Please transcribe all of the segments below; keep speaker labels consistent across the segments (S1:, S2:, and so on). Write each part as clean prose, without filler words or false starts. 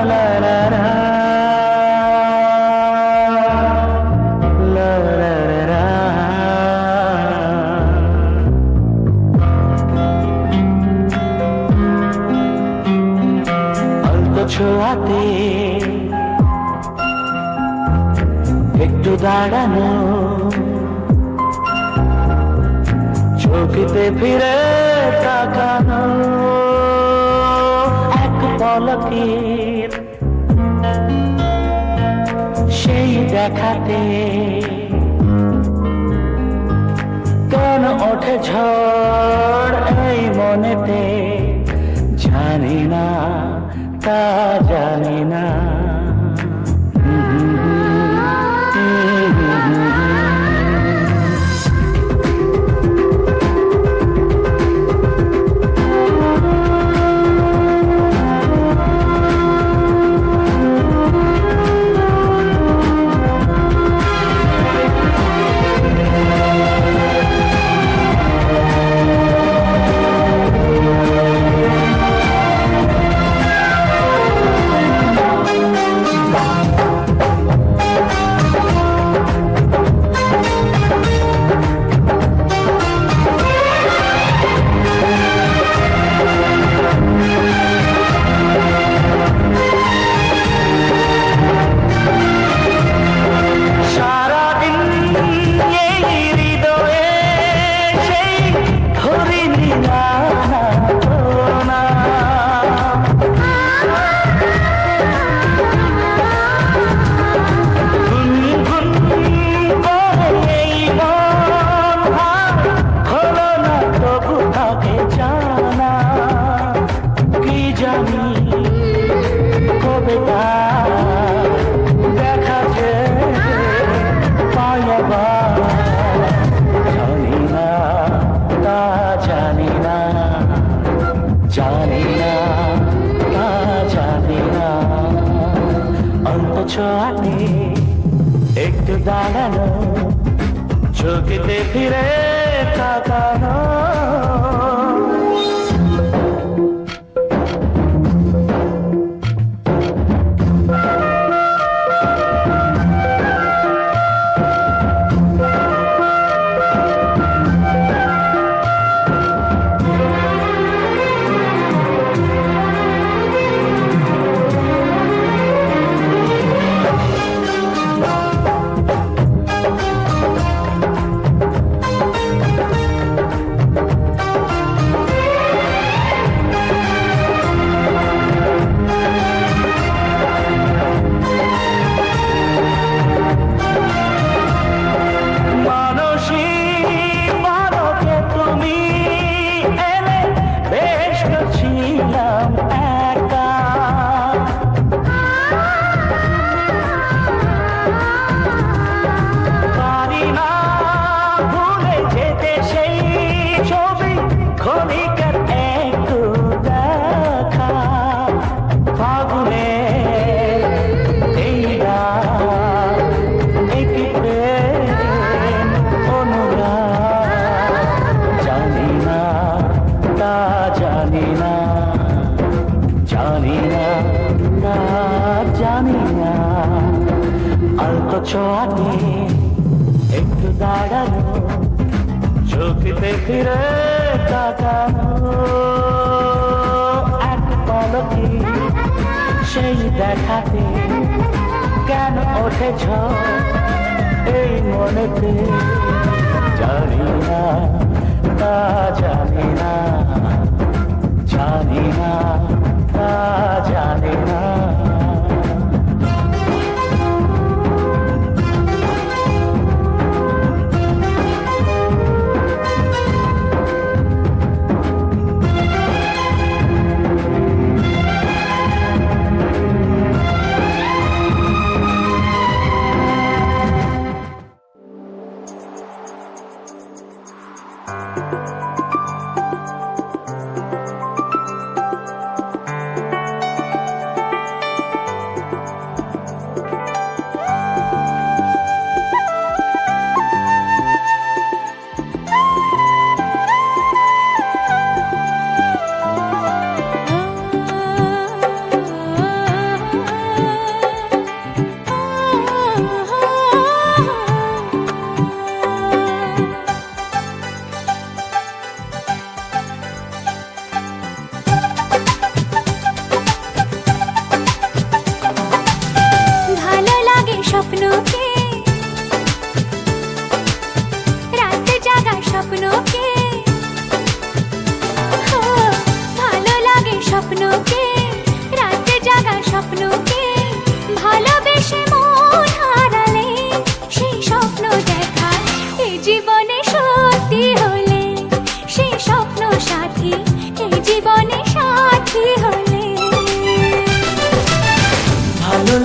S1: লা লা লা, লা লা লা লা। অল্প ছোঁয়াতে একটু দাঁড়ানো, চোখেতে ফিরে তাকানো, এক পলকের সেই দেখাতে কেন ওঠে ঝড় এই মনেতে, জানি না তা জানি না। ছোঁয়াতে একটু দাঁড়ানো, চোখেতে ফিরে তাকানো। ছোঁয়াতে একটু দাঁড়ানো, চোখেতে ফিরে তাকানো, এক পলকে সেই দেখাতে কেন ওঠে ঝড় এই মনেতে, জানি না তা জানি না, জানি না তা জানি না।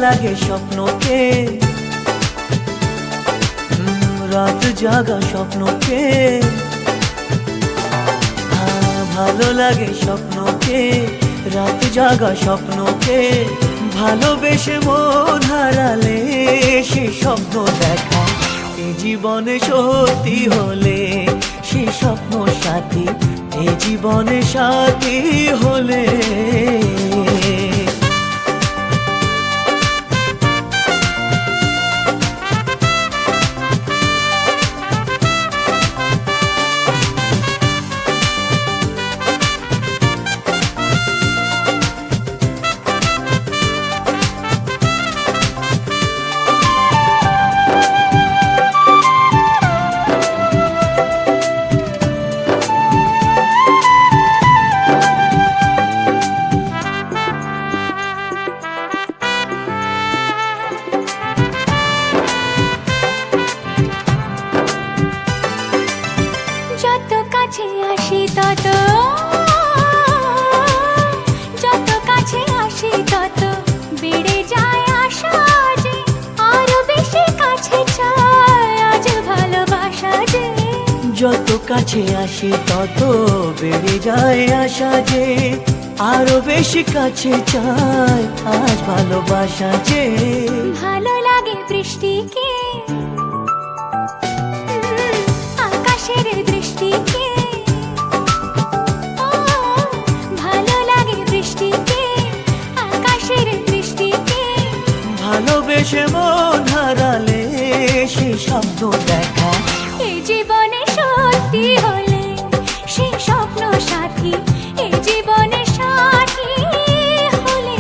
S2: লাগে স্বপ্নকে, রাত জাগা স্বপ্নকে, ভালো লাগে স্বপ্নকে, রাত জাগা স্বপ্নকে, ভালোবেসে মন হারালে সে স্বপ্ন দেখা এ জীবনে সত্যি হলে, সে স্বপ্ন সাথী এ জীবনে সাথী হলে।
S3: যত কাছে আসি তত, যত কাছে আসি তত বেড়ে যায় আশা যে আরো বেশি কাছে চাই আজ ভালোবাসা যে।
S2: যত কাছে আসি তত বেড়ে যায় আশা যে আরো বেশি কাছে চাই আজ ভালোবাসা যে।
S3: ভালো লাগে বৃষ্টিকে, আকাশের দৃষ্টিকে, ও ভালো লাগে বৃষ্টিকে, আকাশের দৃষ্টিকে,
S2: ভালোবেসে মন হারালে সে স্বপ্ন দেখা
S3: এ জীবনে সত্যি হলে সে স্বপ্ন সাথী এ জীবনে সাথী হলে।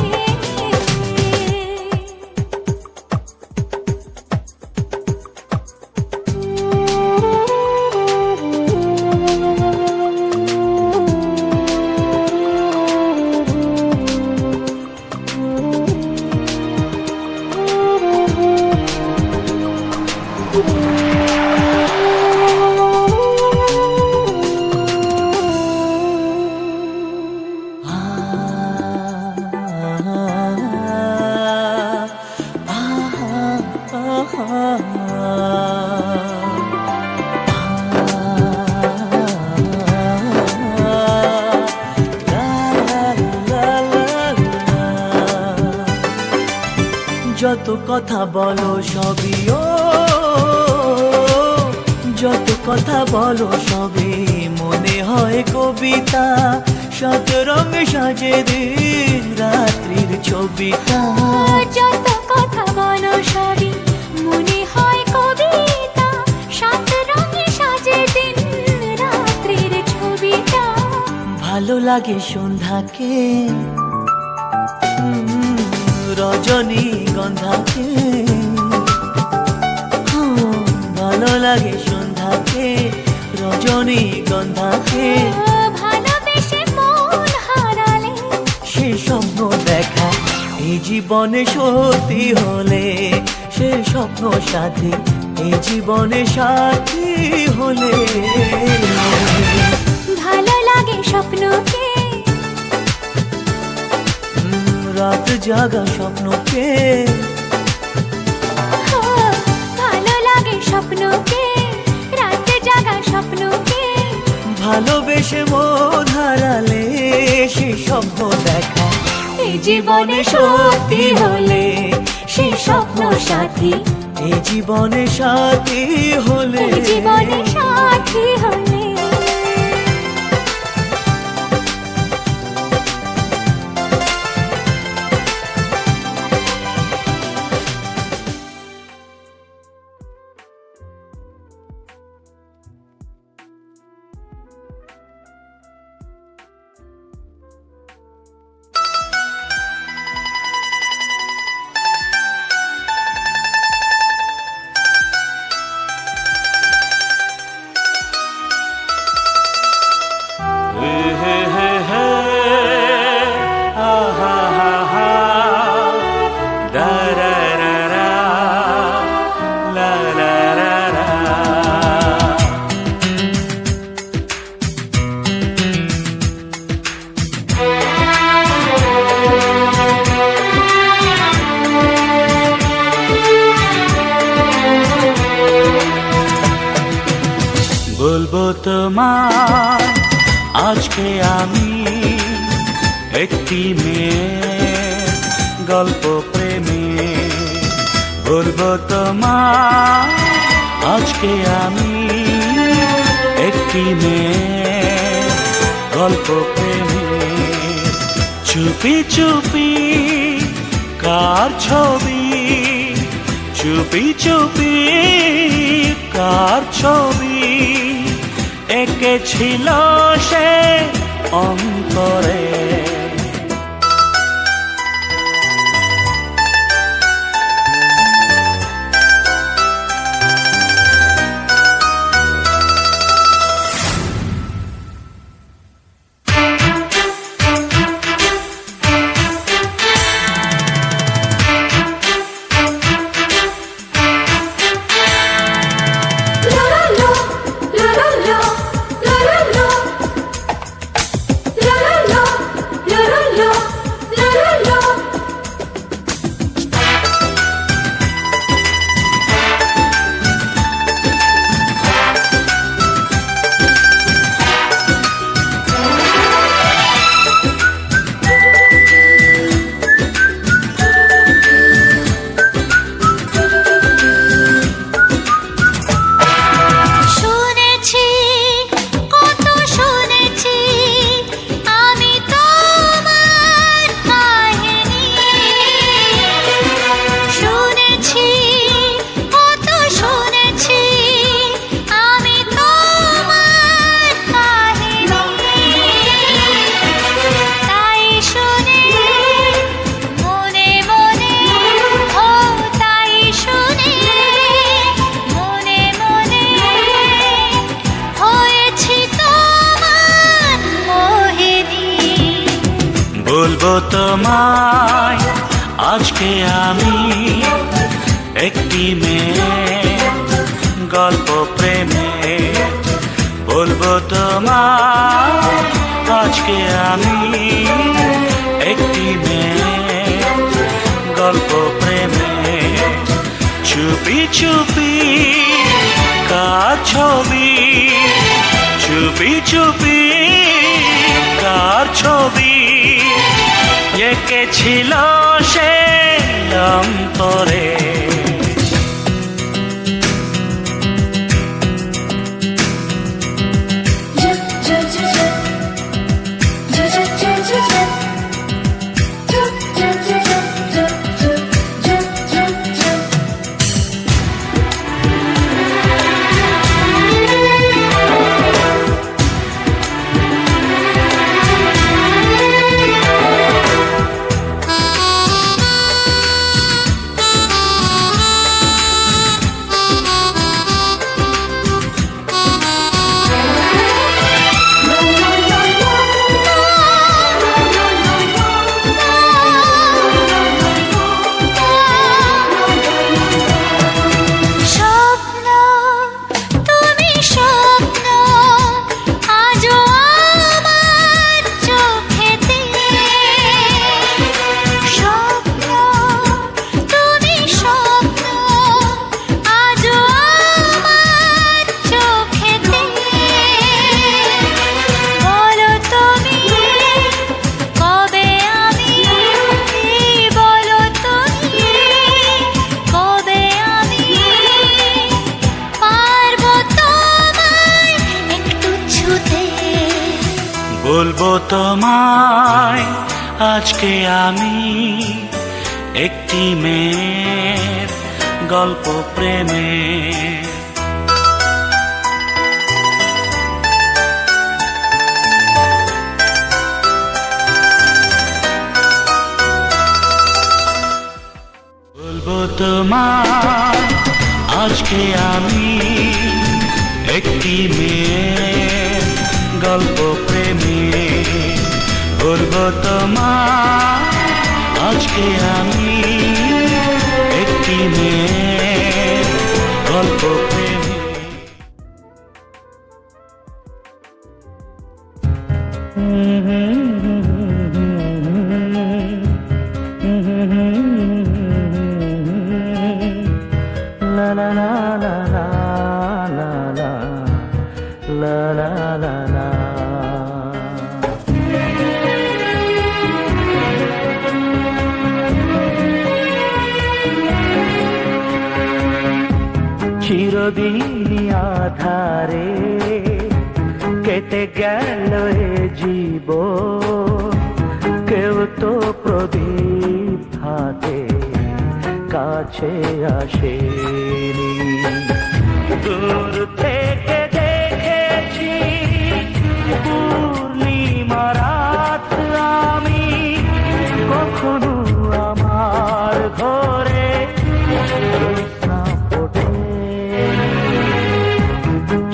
S2: যত কথা বলো সবই ও, যত কথা বলো সবই মনে হয় কবিতা, শত রঙে সাজে দিন রাত্রির ছবিটা।
S3: যত কথা বলো সবই মনে হয় কবিতা, সাত রঙে সাজে দিন রাত্রির ছবিটা।
S2: ভালো লাগে সন্ধ্যাকে, রজনী গন্ধাকে, ভালো লাগে সন্ধ্যাকে, রজনী গন্ধাকে,
S3: ভালোবেসে মন হারালে
S2: সে স্বপ্ন দেখা এই জীবনে সত্যি হলে, সে স্বপ্ন সাথী এই জীবনে সাথী হলে।
S3: ভালো লাগে স্বপ্নকে,
S2: রাত জাগা স্বপ্নকে,
S3: ও ভালো লাগে স্বপ্নকে, রাতে জাগা স্বপ্নকে,
S2: ভালোবেসে মন হারালে সে স্বপ্ন দেখা এই জীবনে সত্যি হলে, সে স্বপ্ন সাথী এই জীবনে সাথী হলে।
S3: এই জীবনে সাথী হলে।
S1: তোমায় আজকে আমি একটি মেয়ের গল্প প্রেমে, বলবো তোমায় আজকে আমি একটি মেয়ের গল্প প্রেমে। চুপি চুপি কার ছবি, চুপি চুপি কার ছবি এঁকেছিল সে অন্তরে। বলবো তোমায় আজকে আমি একটি মেয়ের গল্প প্রেমে, বলবো তোমায় আজকে আমি একটি মেয়ের গল্প প্রেমে। চুপি চুপি কার ছবি, চুপি চুপি কার ছবি এঁকেছিল সে অন্তরে। বলবো তোমায় আজকে আমি একটি মেয়ের গল্প প্রেমে। বলবো তোমায় আজকে আমি একটি মেয়ের গল্প প্রেমে, বলবো তোমায় আজকে আমি একটি মেয়ের গল্প প্রেমে। la la la la la la la la la
S2: চিরদিন আধারে কেটে গেল এ জীব, কেউ তো প্রদীপ হাতে কাছে আসেনি। দূর থেকে দেখেছি পূর্ণিমা রাত আমি, কখনো আমার ঘরে জ্যোৎস্না ফোটেনি।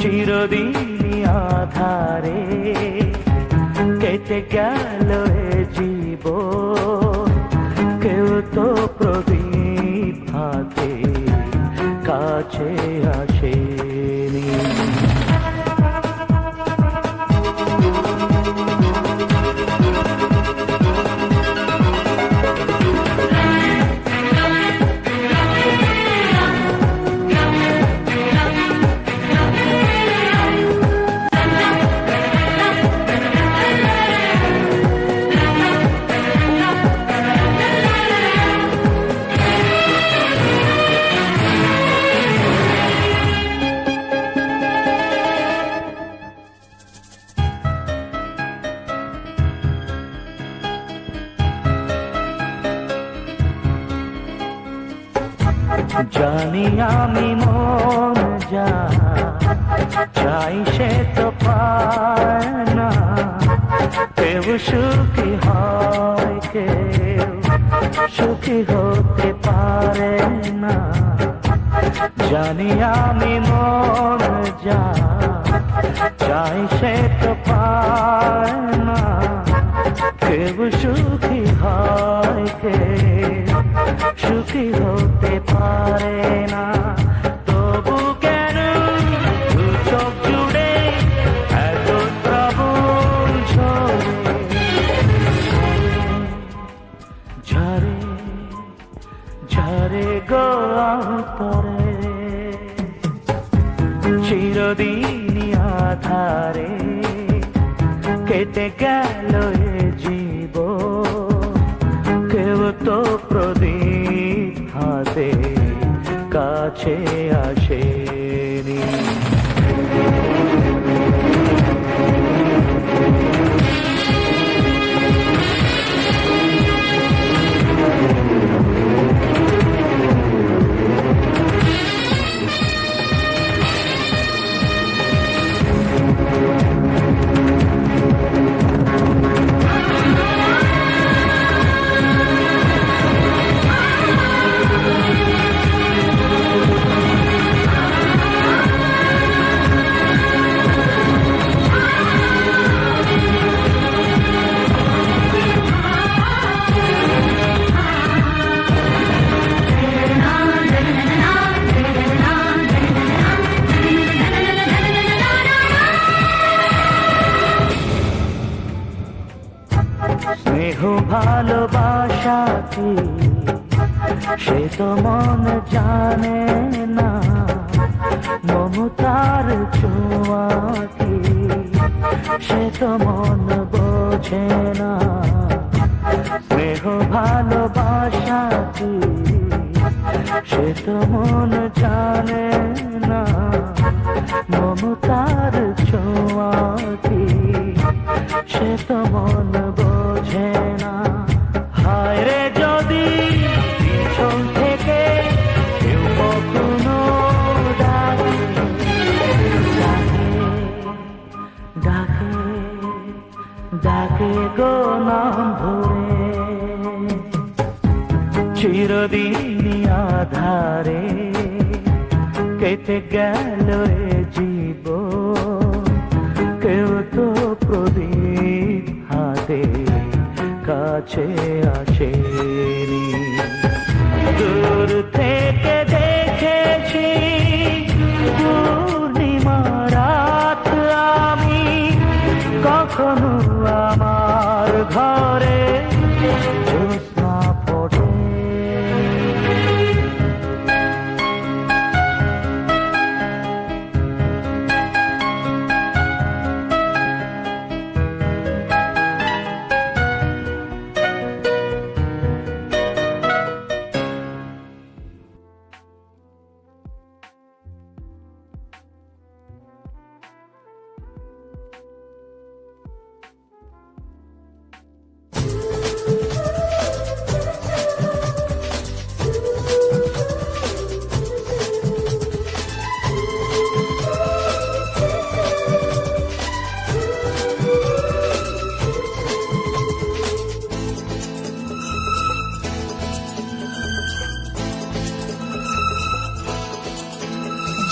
S2: চিরদিন আধারে কেটে গেল এ জীব, কেউ তো প্রদীপ হাতে কাছে আসেনি। জানি আমি মন যা চাই সে তো পায় না, কেউ সুখী হয় কেউ সুখী হতে পারে না। জানি আমি মন যা চাই সে তো পায় না, কেউ সুখী হয় কেউ সুখী হতে পারে না। তবু কেন দু চোখ জুড়ে এত শ্রাবণ ঝরে ঝরে গো অন্তরে। চিরদিন আধারে কেটে গেল এ জীব, কেউ তো প্রদীপ হাতে কাছে আসেনি। স্নেহ ভালোবাসা কি সে তো মন জানে না, মমতার ছোঁয়া কি সে তো মন বোঝে না। স্নেহ ভালোবাসা কি সে তো মন জানে না, মমতার ছোঁয়া কি সে তো মন বোঝে না। হায় রে যদি পিছন থেকে কেউ কখনো ডাকে ডাকে ডাকে গো নাম ধরে। চিরদিন আধারে কেটে গেল এ জীব, কেউ তো প্রদীপ হাতে কাছে আসেনি। দূর থেকে দেখেছি পূর্ণিমা রাত আমি, কখনো আমার ঘরে জ্যোৎস্না ফোটে।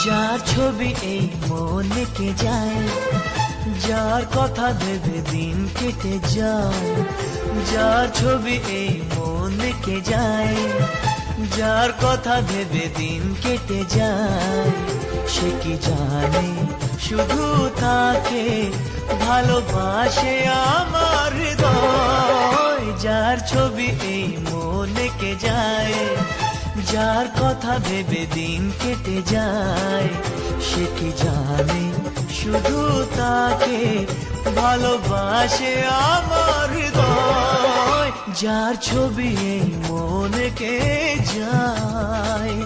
S2: যার ছবি এই মনে কে যায়, যার কথা ভেবে দিন কেটে যায়। যার ছবি এই মনে কে যায়, যার কথা ভেবে দিন কেটে যায়। সে কি জানে শুধু তাকে ভালোবাসে আমার হৃদয়। যার ছবি এই মনে কে যায়, যার কথা ভেবে দিন কেটে যায়। সে কি জানে শুধু তাকে ভালোবাসে আমার হৃদয়। যার ছবি এই মনে কে যায়।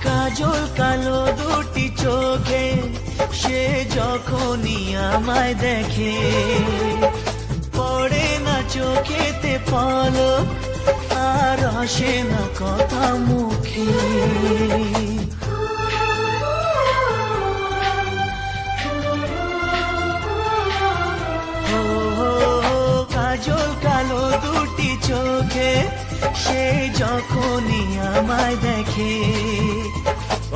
S2: কাজল কালো দুটি চোখে সে যখনই আমায় দেখে, পড়ে না চোখেতে পলক আর আসে না কথা মুখে। কাজল কালো দুটি চোখে সে যখনই আমায় দেখে,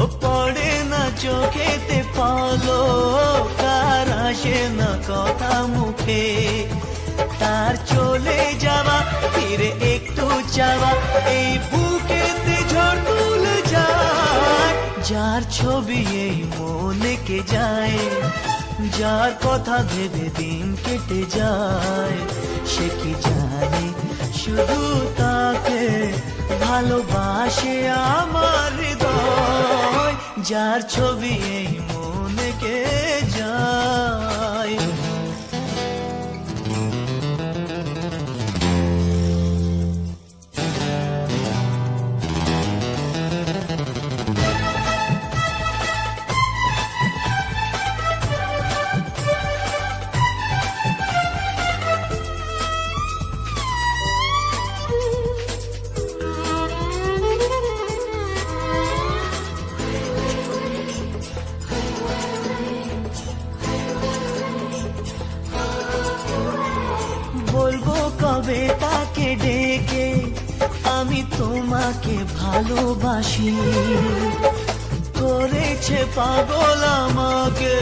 S2: ও পড়ে না চোখেতে পলক আর আসে না কথা মুখে। তার চলে যাওয়া ফিরে একটু চাওয়া এই বুকেতে ঝড় তুলে যায়। যার ছবি এই মনে কে যায়, যার কথা ভেবে দিন কেটে যায়। সে কি জানে শুধু তাকে ভালোবাসে আমার হৃদয়। যার ছবি এই মনে কে যায়। বলবো কবে তাকে ডেকে আমি তোমাকে ভালোবাসি। করেছে পাগল আমাকে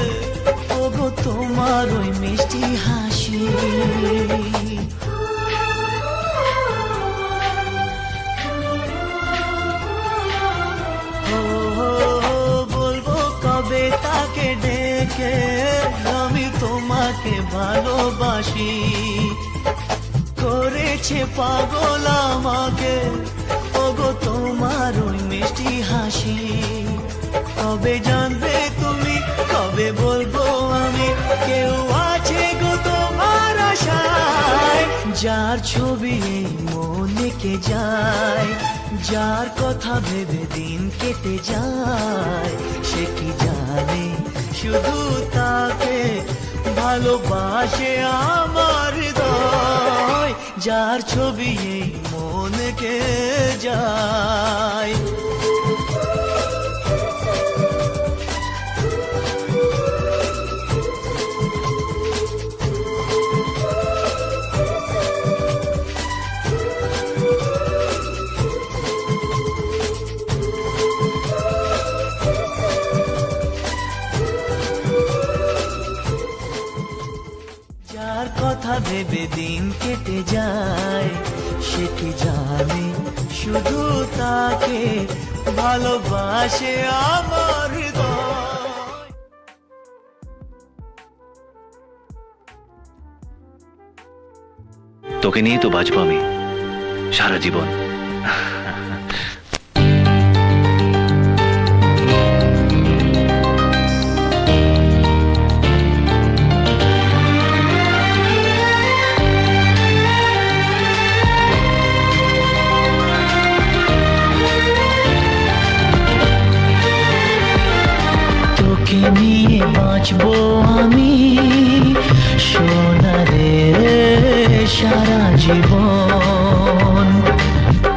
S2: ওগো তোমার ওই মিষ্টি হাসি। বলবো কবে তাকে ডেকে আমি তোমাকে ভালোবাসি। করেছে পাগল আমাকে ওগো তোমার ওই মিষ্টি হাসি। কবে জানবে তুমি, কবে বলবো আমি, কেউ আছে গো তোমার আশায়। যার ছবি এই মনে কে যায়, যার কথা ভেবে দিন কেটে যায়। সে কি জানে শুধু তাকে ভালোবাসে আমার হৃদয়। যার ছবি এই মনে কে যায়। যার কথা ভেবে দিন কেটে যায়। সে কি জানে শুধু তাকে ভালোবাসে আমার হৃদয়।
S4: তোকে নিয়ে তো বাঁচবো আমি সারা জীবন।
S2: তোকে নিয়ে বাঁচবো আমি সোনারে সারা জীবন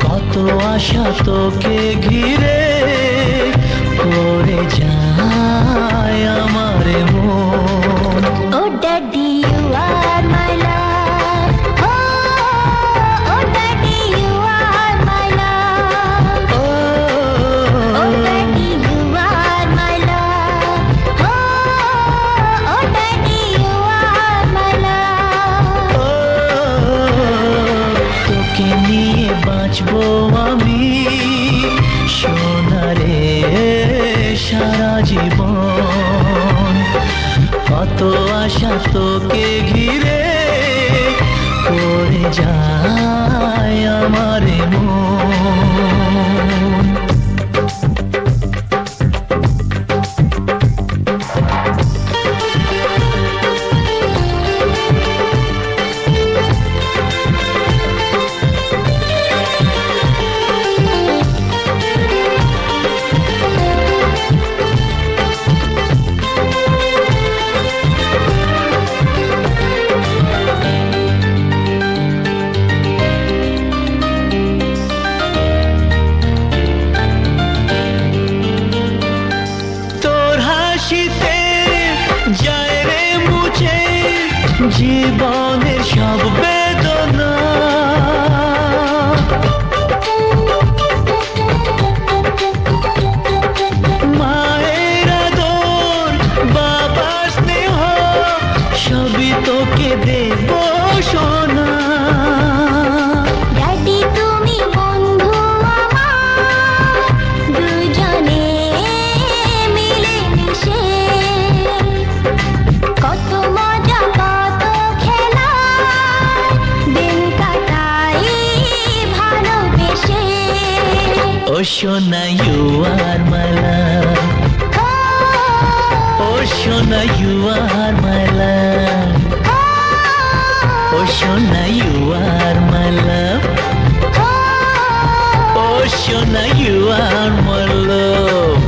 S2: কত আশা তোকে ঘিরে করে যায় আমার মন।
S3: Oh daddy, you are my love. Oh daddy, you are my love. Oh daddy, you are my love. Oh daddy, you are my love.
S2: তোকে নিয়ে বাঁচবো আমি সোনারে সারা জীবন কত আশা তোকে ঘিরে করে যায় আমার মন। যায় রে মুছে জীবনের সব বেদনা মায়ের আদর বাবার স্নেহ সবই তোকে দেব সোনা।
S3: Daddy, তুমি বন্ধু আমার, দুজনে মিলে মিশে কত মজা কত খেলা দিন কাটাই ভালোবেসে।
S2: ও সোনা you are my love, ও সোনা you are my love, ও সোনা you are my love, ও সোনা you are my love.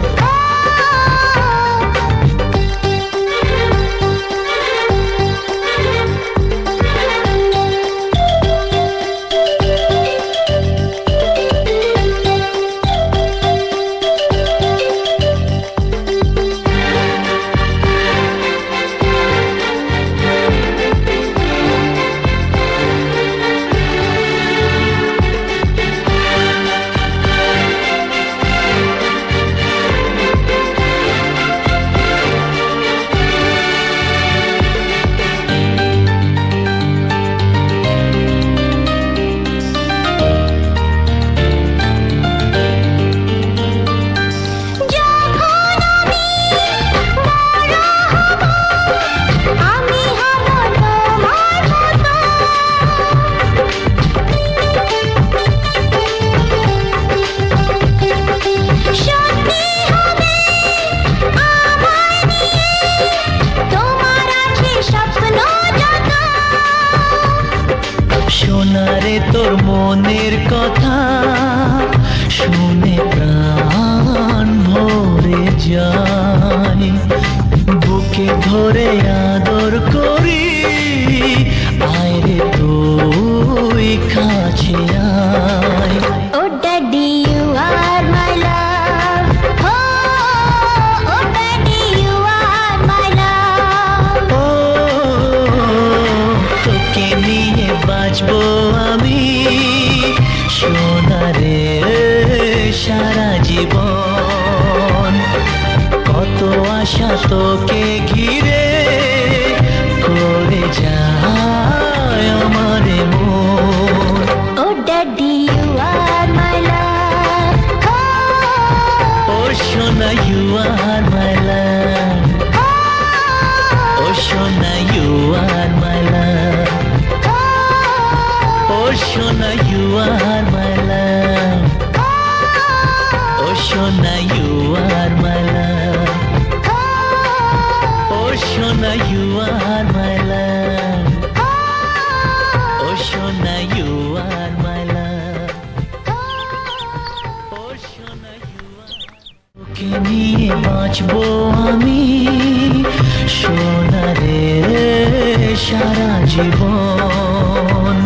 S2: সোনারে তোর মনের কথা শুনে প্রাণ ভরে যায় বুকে ধরে আদর করি আয় রে তুই কাছে আয়।
S3: Oh daddy, you are my love. Oh daddy, you are my love.
S2: ও তোকে নিয়ে বাঁচবো আমি সোনারে সারা জীবন কত আশা তোকে ঘিরে করে যায় আমার মন।
S3: Oh daddy, you are my love.
S2: ও সোনা you are my love, ও সোনা you are my love, ও সোনা you are my love, ও সোনা you are my love, ও সোনা you are my love, ও সোনা you are my love, ও সোনা you are। তোকে নিয়ে বাঁচবো আমি সোনারে সারা জীবন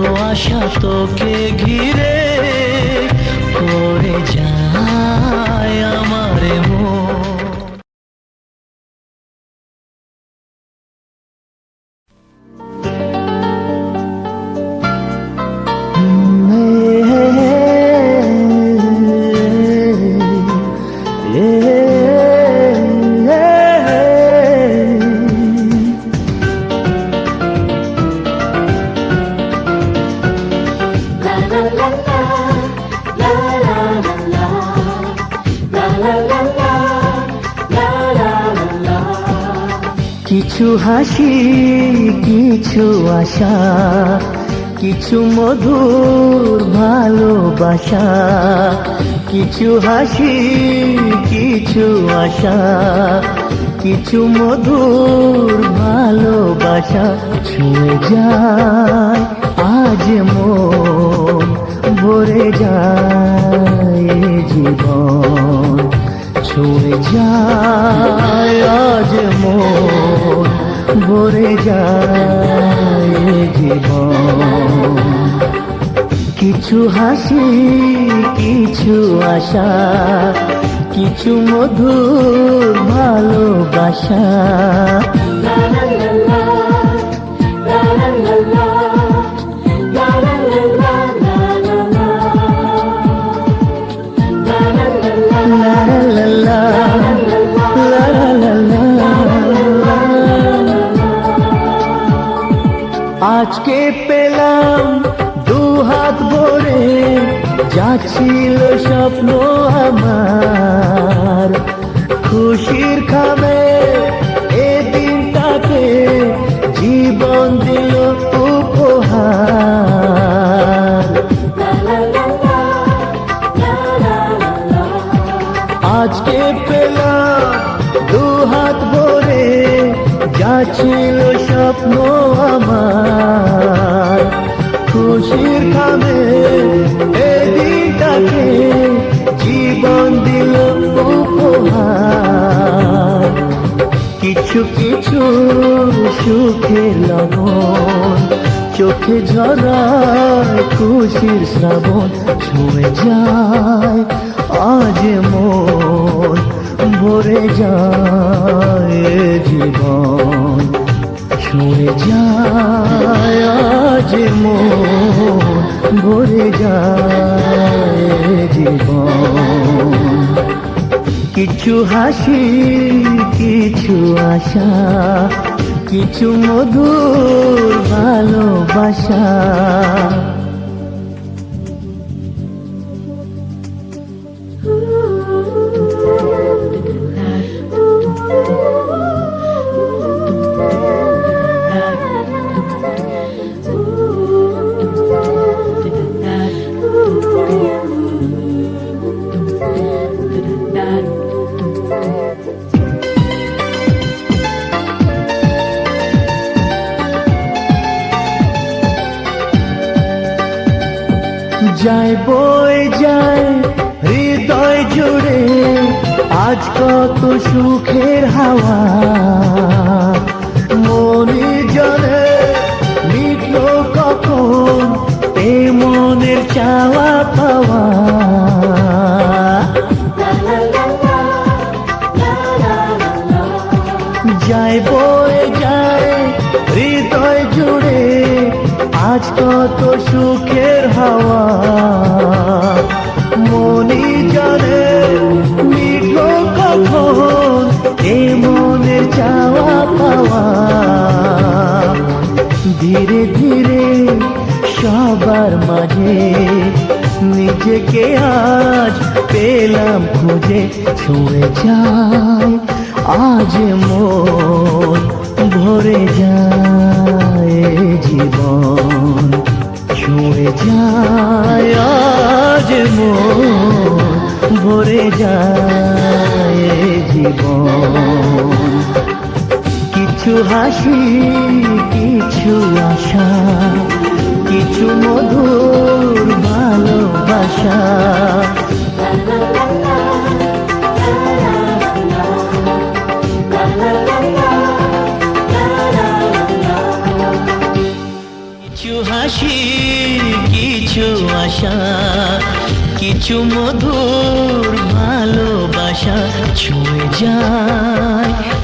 S2: আশা তোকে ঘিরে করে যায় আমার মন। কিছু হাসি, কিছু আশা, কিছু মধুর ভালোবাসা। কিছু হাসি, কিছু আশা, কিছু মধুর ভালোবাসা। ছুঁয়ে যায় আজ মন, ভরে যায় জীবন। ছুঁয়ে যায় আজ মন, ভরে যায় জীবন। কিছু হাসি, কিছু আশা, কিছু মধুর ভালোবাসা। আজকে পেলাম দুহাত ভরে, যা ছিল স্বপ্ন আমার। খুশির খামে এ দিনটাকে জীবন দিল উপহার। আজকে পেলাম দুহাত ভরে, যা ছিল স্বপ্ন আমার। খুশির খামে এই দিনটাকে জীবন দিল উপহার। কিছু কিছু সুখের লগন, চোখে ঝরায় খুশির শ্রাবণ। ছুঁয়ে যায় আজ মন, ভরে যায় জীবন। ছুঁয়ে যায় আজ মন, ভরে যায় জীবন। কিছু হাসি, কিছু আশা, কিছু মধুর ভালোবাসা। যায় বই যায় হৃদয় জুড়ে আজ কত সুখের হাওয়া। মনে জানে মিটলো কখন এ মনের চাওয়া পাওয়া। যায় বই যায় হৃদয় জুড়ে আজ কত সুখের হাওয়া। মনি জানে মিটলো কখন এ মনের চাওয়া পাওয়া। ধীরে ধীরে সবার মাঝে নিজেকে আজ পেলাম খুঁজে। ছুঁয়ে যায় আজ মন, ভরে যায় জীবন। ছুঁয়ে যায় আজ মন, ভরে যায় জীবন। কিছু হাসি, কিছু আশা, কিছু মধুর ভালোবাসা। কিছু হাসি, কিছু আশা, কিছু মধুর ভালোবাসা ছুঁয়ে যায়